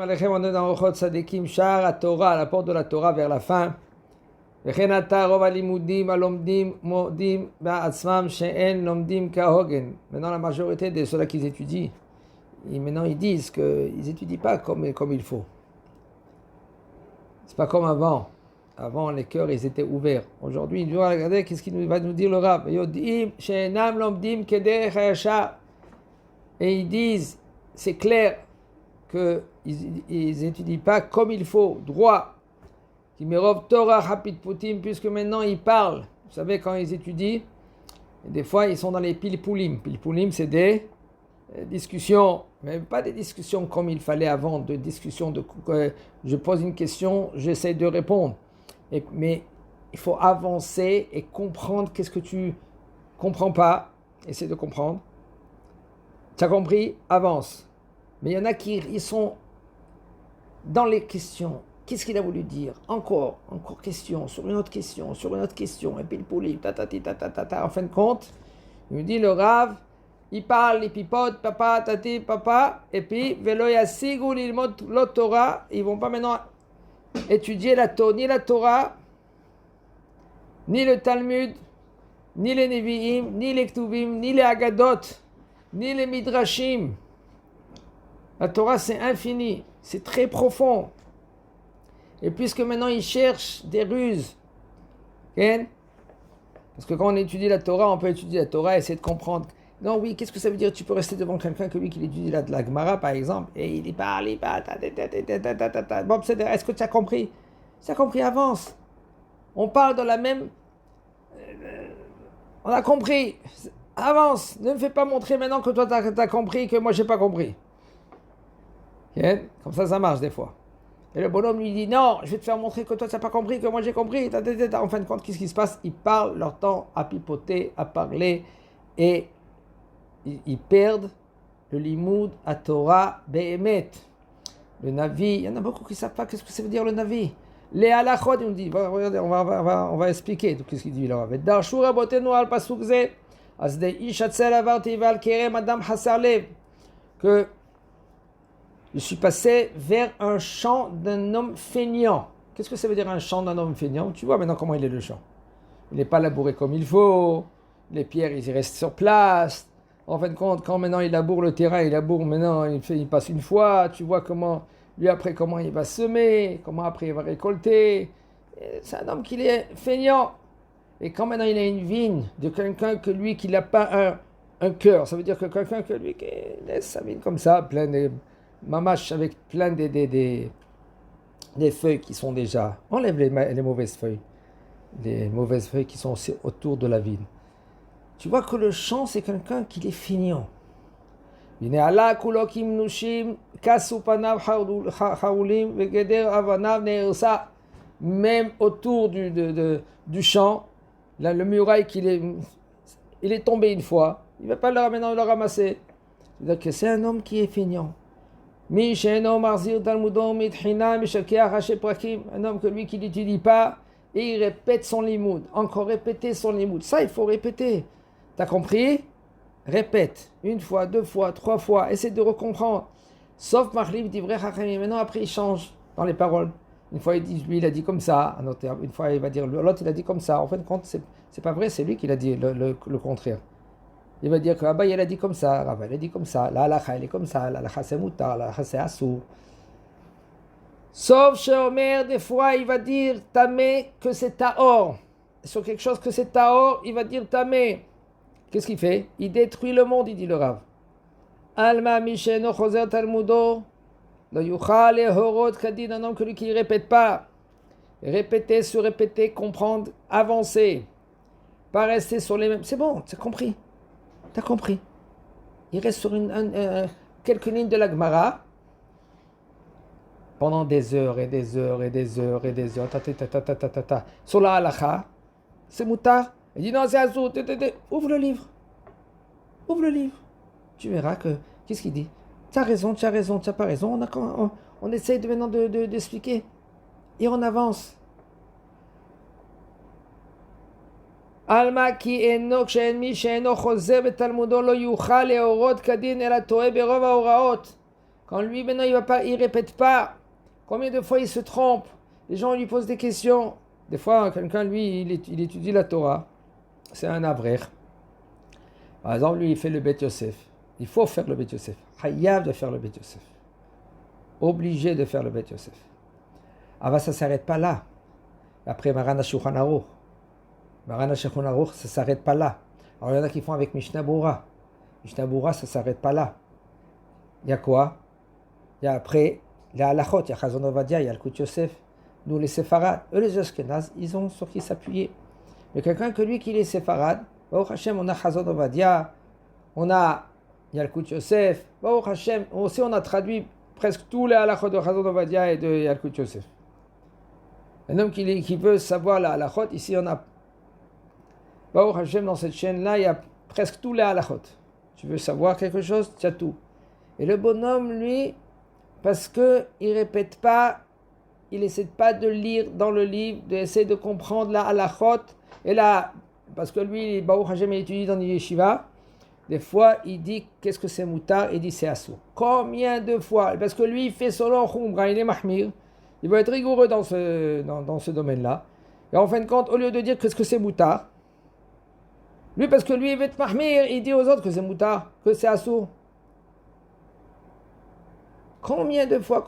Alechem, on est dans Orchot Tzadikim, Shar HaTorah, la porte de la Torah vers la fin. וכן עתה רוב הלימודים הלומדים מודים בעצמם שאין לומדים כהוגן. Maintenant, la majorité de ceux-là qui étudient, maintenant ils disent qu'ils n'étudient pas comme il faut. C'est pas comme avant. Avant, les cœurs, ils étaient ouverts. Aujourd'hui, il doit regarder qu'est-ce qu'il va nous dire le Rav. Yodim she'enam lomdim kederech hayashar. Et ils disent, c'est clair, qu'ils n'étudient pas comme il faut, droit. Kimerov Torah Hapit Putim, puisque maintenant ils parlent. Vous savez, quand ils étudient, des fois ils sont dans les pilpoulim. Pilpoulim, c'est des discussions, mais pas des discussions comme il fallait avant, de discussions de je pose une question, j'essaie de répondre. Mais il faut avancer et comprendre qu'est-ce que tu comprends pas. Essaie de comprendre. Tu as compris? Avance. Mais il y en a qui ils sont dans les questions. Qu'est-ce qu'il a voulu dire? Encore question, sur une autre question, et puis le poulet, En fin de compte, il me dit le Rav, il parle, il pipote, papa, tati, papa, et puis, velo yasigou lilmod lo Torah, ils vont pas maintenant étudier ni la Torah, ni le Talmud, ni les Nevi'im, ni les Ktuvim, ni les Agadot, ni les Midrashim. La Torah, c'est infini, c'est très profond. Et puisque maintenant ils cherchent des ruses, okay? Parce que quand on étudie la Torah, on peut étudier la Torah et essayer de comprendre. Non, oui, qu'est-ce que ça veut dire? Tu peux rester devant quelqu'un que lui qui étudie la Gemara, par exemple, et il parle, Bon, est-ce que tu as compris? Tu as compris, avance. On parle de la même... on a compris. Avance. Ne me fais pas montrer maintenant que toi tu as compris, que moi j'ai pas compris. Okay? Comme ça marche des fois. Et le bonhomme lui dit, non, je vais te faire montrer que toi, tu n'as pas compris, que moi, j'ai compris. En fin de compte, qu'est-ce qui se passe? Ils parlent leur temps à pipoter, à parler, et ils perdent le limoud à Torah behemet. Le Navi, il y en a beaucoup qui ne savent pas qu'est-ce que ça veut dire le Navi. Les halachot, il nous dit, regardez, on va expliquer tout ce qu'il dit là. Darshu rabotenu al pasuk ze, asdei ish atzel avarti val kerem adam hasar lev. Que je suis passé vers un champ d'un homme feignant. Qu'est-ce que ça veut dire un champ d'un homme feignant? Tu vois maintenant comment il est le champ. Il n'est pas labouré comme il faut. Les pierres, ils restent sur place. En fin de compte, quand maintenant il laboure le terrain, il passe une fois. Tu vois comment il va semer, comment après il va récolter. C'est un homme qui est feignant. Et quand maintenant il a une vigne de quelqu'un qui n'a pas un cœur, ça veut dire que quelqu'un qui laisse sa vigne comme ça, plein de mamache avec plein des feuilles qui sont déjà... Enlève les mauvaises feuilles. Les mauvaises feuilles qui sont autour de la vigne. Tu vois que le champ, c'est quelqu'un qui est feignant. Même autour du champ, là, le muraille, il est tombé une fois. Il ne va pas maintenant le ramasser. C'est-à-dire que c'est un homme qui est feignant. Un homme que lui qui n'étudie pas et il répète son limoud, encore répéter son limoud. Ça, il faut répéter. T'as compris? Répète. Une fois, deux fois, trois fois. Essaie de recomprendre. Sauf Mahlib dit vrai Chachamim. Maintenant, après, il change dans les paroles. Une fois, il dit, lui, il a dit comme ça. Une fois, il va dire, l'autre, il a dit comme ça. En fin de compte, c'est pas vrai, c'est lui qui l'a dit le contraire. Il va dire que Abba, il a dit comme ça, Rabba, il a dit comme ça, la halakha, elle est comme ça, la halakha, c'est moutar, la halakha, c'est assour. Sauf chez Omer, des fois, il va dire tamé que c'est taor. Sur quelque chose que c'est taor, il va dire tamé. Qu'est-ce qu'il fait? Il détruit le monde, il dit le Rav. Alma misheno choser talmudo, lo yuchal et horot kadin, un homme que lui qui ne répète pas. Répéter, se répéter, comprendre, avancer. Pas rester sur les mêmes. C'est bon, tu as compris. T'as compris? Il reste sur quelques lignes de la Gemara pendant des heures et des heures et des heures et des heures. Sur la halakha, c'est moutar. Il dit non, c'est azou. Ouvre le livre. Ouvre le livre. Tu verras que. Qu'est-ce qu'il dit? Tu as raison, tu n'as pas raison. On essaye maintenant d'expliquer. Et on avance. Alma qui eno kshen mi sheno choser betalmudo lo yuchal leorot kadin el atoe berov haoraot. Quand lui, maintenant, il répète pas. Combien de fois il se trompe? Les gens lui posent des questions. Des fois, quelqu'un, lui, il étudie la Torah. C'est un avrer. Par exemple, lui, il fait le Bet Yosef. Il faut faire le Bet Yosef. Hayav de faire le Bet Yosef. Obligé de faire le Bet Yosef. Ah bah, ça ne s'arrête pas là. Après, Marana Shulchan Aruch. Marana Shulchan Aruch, ça ne s'arrête pas là. Alors, il y en a qui font avec Mishnah Bora. Mishnah Bora, ça ne s'arrête pas là. Il y a quoi? Il y a après, les halachot, il y a Chazon Ovadia, il y a le Kut Yosef. Nous, les séfarades, eux, les Ashkenaz, ils ont sur qui s'appuyer. Mais quelqu'un que lui, qui est séfarade, Baruch Hashem, on a Chazon Ovadia, il y a le Kut Yosef, Baruch Hashem, aussi on a traduit presque tous les halachot de Chazon Ovadia et de Yalkut Yosef. Un homme qui veut savoir la halachot, ici on a, Baruch Hashem, dans cette chaîne-là, il y a presque tous les halachot. Tu veux savoir quelque chose, tu as tout. Et le bonhomme, lui, parce qu'il ne répète pas, il n'essaie pas de lire dans le livre, d'essayer de comprendre la halachot, et là, parce que lui, Baruch Hashem, il étudie dans les yeshiva, des fois, il dit qu'est-ce que c'est moutar, il dit c'est assour. Combien de fois? Parce que lui, il fait selon Khumra, il est mahmir, il va être rigoureux dans ce domaine-là. Et en fin de compte, au lieu de dire qu'est-ce que c'est moutar, lui, parce que lui, il veut être mahmir, il dit aux autres que c'est moutar, que c'est assour. Combien de fois?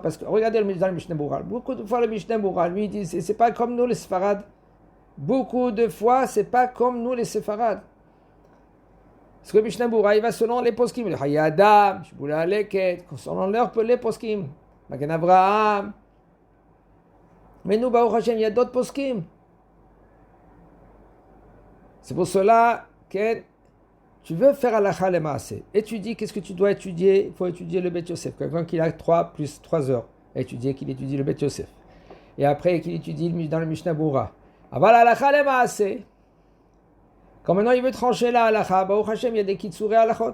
Parce que regardez dans le Mishnah Bora. Beaucoup de fois, le Mishnah Bora, lui, il dit c'est pas comme nous les séfarades. Beaucoup de fois, c'est pas comme nous les séfarades. Parce que le Mishnah Bora, il va selon les poskim. Le Hayadam, Shibula Aleket, selon les poskim. Magen Abraham. Mais nous, Baruch Hashem, il y a d'autres poskim. C'est pour cela que tu veux faire halakha le maaseh. Étudie, qu'est-ce que tu dois étudier? Il faut étudier le Bet Yosef. Quelqu'un qui a 3 plus 3 heures à étudier, qu'il étudie le Bet Yosef. Et après, qu'il étudie dans le Mishnah Bora. Aval halakha le maaseh. Quand maintenant il veut trancher la halakha, Baruch Hashem, il y a des kitsurei halachot.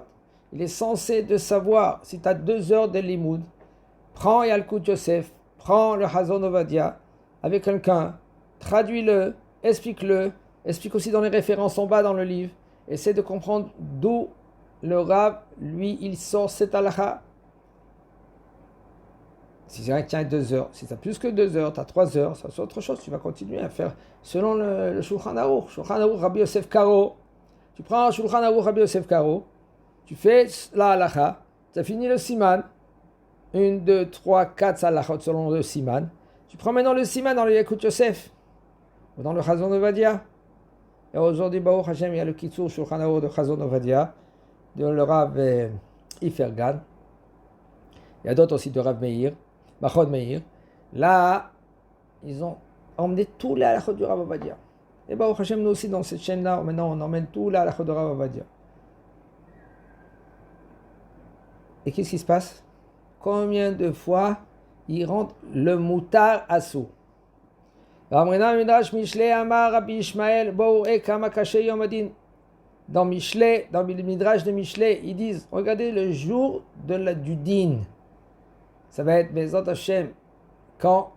Il est censé de savoir, si tu as 2 heures de limoud, prends Yalkut Yosef, prends le Chazon Ovadia avec quelqu'un, traduis-le, explique-le, explique aussi dans les références en bas dans le livre. Essaie de comprendre d'où le Rav, lui, il sort cette halakha. Si c'est vrai que tu as 2 heures, si tu as plus que 2 heures, tu as 3 heures, ça c'est autre chose. Tu vas continuer à faire selon le Shulchan Aruch. Shulchan Aruch Rabbi Yosef Karo. Tu prends Shulchan Aruch Rabbi Yosef Karo, tu fais la halakha, tu as fini le siman. 1, 2, 3, 4 halachot selon le siman. Tu prends maintenant le siman dans le Yalkut Yosef, ou dans le Chazon Ovadia. Et aujourd'hui, Baruch Hashem, il y a le Kitsur Shulchan Aruch de Chazon Ovadia, de le Rav Ifergan. Il y a d'autres aussi de Rav Meir, Bachod Meir. Là, ils ont emmené tous les halachot du Rav Ovadia. Et Baruch Hashem, nous aussi, dans cette chaîne-là, maintenant, on emmène tous les halachot du Rav Ovadia. Et qu'est-ce qui se passe? Combien de fois ils rendent le moutar assourd? Dans Mishlei, dans le Midrash de Mishlei, ils disent, regardez le jour du din. Ça va être Bezat Hashem. Quand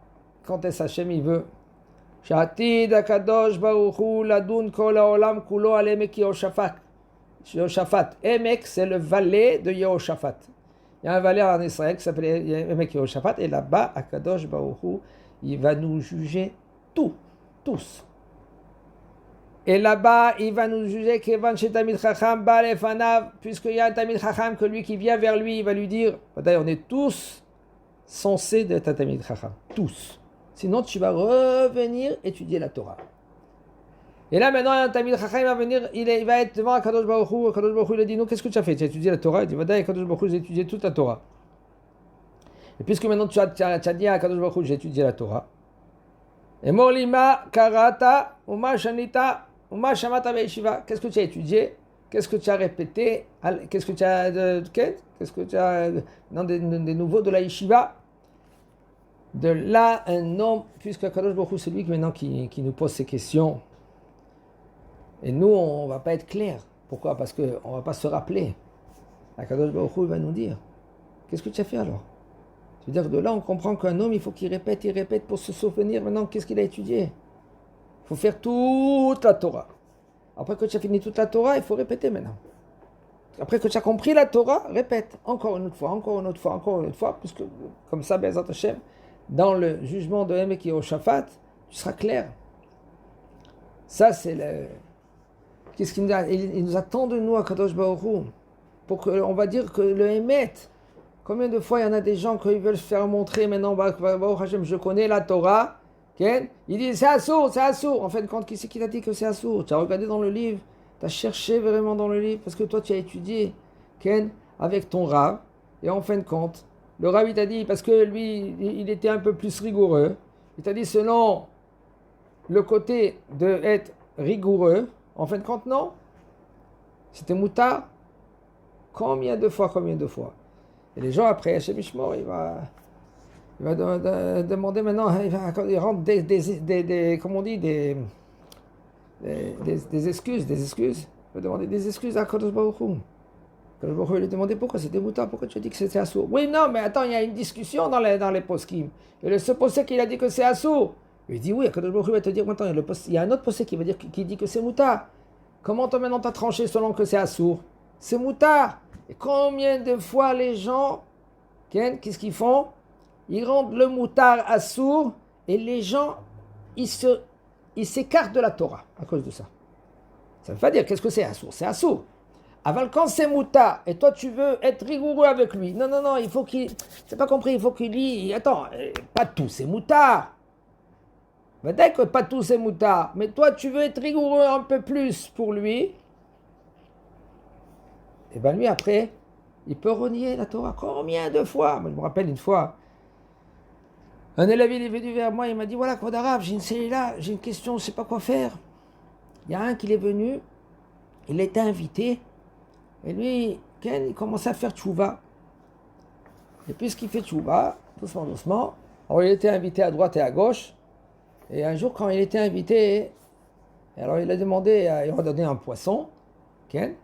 est-ce Hashem il veut? Shatid Akadosh Baruch Hu Ladun Kol Haolam Kulo Ale Emek Yehoshaphat. Emek, c'est le valet de Yehoshaphat. Il y a un valet en Israël qui s'appelle Emek Yehoshaphat, et là-bas, Akadosh Baruch Hu, il va nous juger tous. Et là-bas, il va nous juger Kevan chez Tamid Chacham, Balefanav, puisqu'il y a un Tamid Chacham, que lui qui vient vers lui, il va lui dire, d'ailleurs, on est tous censés d'être un Tamid Chacham, tous. Sinon, tu vas revenir étudier la Torah. Et là, maintenant, un Tamid Chacham va venir, il va être devant Akadosh Baruch Hu. Akadosh Baruch Hu, il a dit, non, qu'est-ce que tu as fait? Tu as étudié la Torah? Il dit, Akadosh Baruch Hu, j'ai étudié toute la Torah. Et puisque maintenant tu as dit à Akadosh Baruch Hu, j'ai étudié la Torah. Et Molima, Karata, Uma Shanita, Uma Shamata Beishiva. Qu'est-ce que tu as étudié? Qu'est-ce que tu as répété? Qu'est-ce que tu as dans des nouveaux de la Yeshiva? De là, un homme, puisque Akadosh Baruch Hu, c'est lui maintenant qui nous pose ces questions. Et nous, on ne va pas être clair. Pourquoi? Parce qu'on ne va pas se rappeler. Akadosh Baruch Hu va nous dire, qu'est-ce que tu as fait alors? C'est-à-dire de là, on comprend qu'un homme, il faut qu'il répète pour se souvenir maintenant qu'est-ce qu'il a étudié. Il faut faire toute la Torah. Après que tu as fini toute la Torah, il faut répéter maintenant. Après que tu as compris la Torah, répète encore une autre fois, encore une autre fois, encore une autre fois, puisque comme ça, Be'ezrat Hashem, dans le jugement de Emek Yehoshaphat, tu seras clair. Ça, c'est le... Qu'est-ce qu'il nous a... Il nous attend de nous à Kadosh Baruch Hu, pour que, on va dire que le Emet, combien de fois il y en a des gens qui veulent se faire montrer, maintenant, Baruch Hashem, je connais la Torah, okay? Ils disent c'est assourd, c'est assourd. En fin de compte, qui c'est qui t'a dit que c'est assourd? Tu as regardé dans le livre, tu as cherché vraiment dans le livre, parce que toi tu as étudié, Ken, avec ton Rav, et en fin de compte, le Rav il t'a dit, parce que lui, il était un peu plus rigoureux, il t'a dit selon le côté de être rigoureux, en fin de compte, non. C'était moutard. Combien de fois? Et les gens, après, Hachem Ishmor, il va demander maintenant, il rentre comme on dit, des excuses. Il va demander des excuses à Kadosh Baruch Hu. Kadosh Baruch Hu lui a demandé pourquoi c'était moutard, pourquoi tu as dit que c'était assourd. Oui, non, mais attends, il y a une discussion dans les poskim. Et ce posek, il a dit que c'est assourd. Il dit oui, Kadosh Baruch Hu va te dire maintenant, il y a un autre posek qui dit que c'est moutard. Comment toi maintenant t'as tranché selon que c'est assourd? C'est moutard. Et combien de fois les gens, qu'est-ce qu'ils font? Ils rendent le moutard assourd et les gens, ils s'écartent de la Torah à cause de ça. Ça ne veut pas dire qu'est-ce que c'est assourd. C'est assourd. Avant, quand c'est moutard et toi tu veux être rigoureux avec lui, non, il faut qu'il. C'est pas compris, il faut qu'il lit. Attends, pas tout c'est moutard. Peut-être que pas tout c'est moutard, mais toi tu veux être rigoureux un peu plus pour lui. Et bien lui après, il peut renier la Torah. Combien de fois? Moi je me rappelle une fois. Un élève, il est venu vers moi, il m'a dit, voilà, Kvod Harav, j'ai une question, je ne sais pas quoi faire. Il y a un qui est venu, il était invité, et lui, Ken, il commençait à faire tchouva. Et puisqu'il fait tchouva, doucement, alors il était invité à droite et à gauche, et un jour, quand il était invité, alors il a demandé, il a donné un poisson, Ken,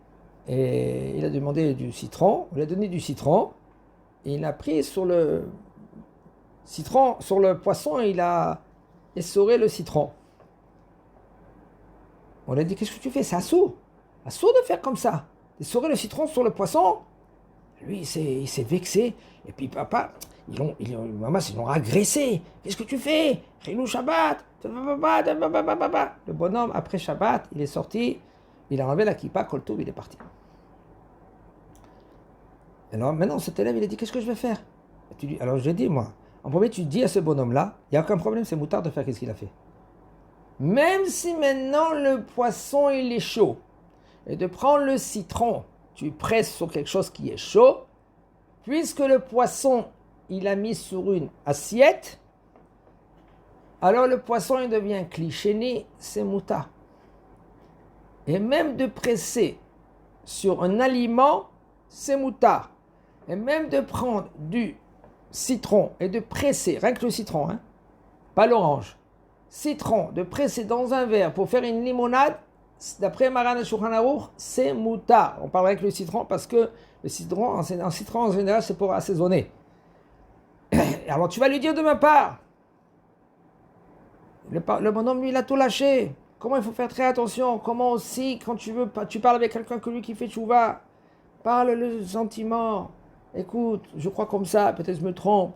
et il a demandé du citron, on lui a donné du citron, et il a pris sur le citron, sur le poisson, il a essoré le citron. On lui a dit, qu'est-ce que tu fais? C'est assourd de faire comme ça. Essorer le citron sur le poisson. Lui, il s'est vexé. Et puis papa, maman, ils l'ont agressé. Qu'est-ce que tu fais? Chilou Shabbat. Le bonhomme, après Shabbat, il est sorti, il a enlevé la kippa, koltov, il est parti. Alors maintenant, cet élève, il a dit, qu'est-ce que je vais faire? Alors j'ai dit, moi, en premier, tu dis à ce bonhomme-là, il n'y a aucun problème, c'est moutard de faire qu'est-ce qu'il a fait. Même si maintenant le poisson, il est chaud, et de prendre le citron, tu presses sur quelque chose qui est chaud, puisque le poisson, il a mis sur une assiette, alors le poisson, il devient clichéné, c'est moutard. Et même de presser sur un aliment, c'est moutard. Et même de prendre du citron et de presser, rien que le citron, pas l'orange, citron, de presser dans un verre pour faire une limonade, d'après Maran Shulchan Aruch, c'est moutard. On parle avec le citron parce que le citron, un citron en général, c'est pour assaisonner. Alors tu vas lui dire de ma part, le bonhomme, lui, il a tout lâché. Comment il faut faire très attention? Comment aussi, quand tu parles avec quelqu'un que lui qui fait tchouva, parle le sentiment. Écoute, je crois comme ça, peut-être je me trompe.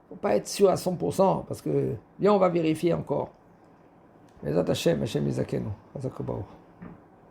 Faut pas être sûr à 100%, parce que bien on va vérifier encore. Mais Hashem Yizakenu.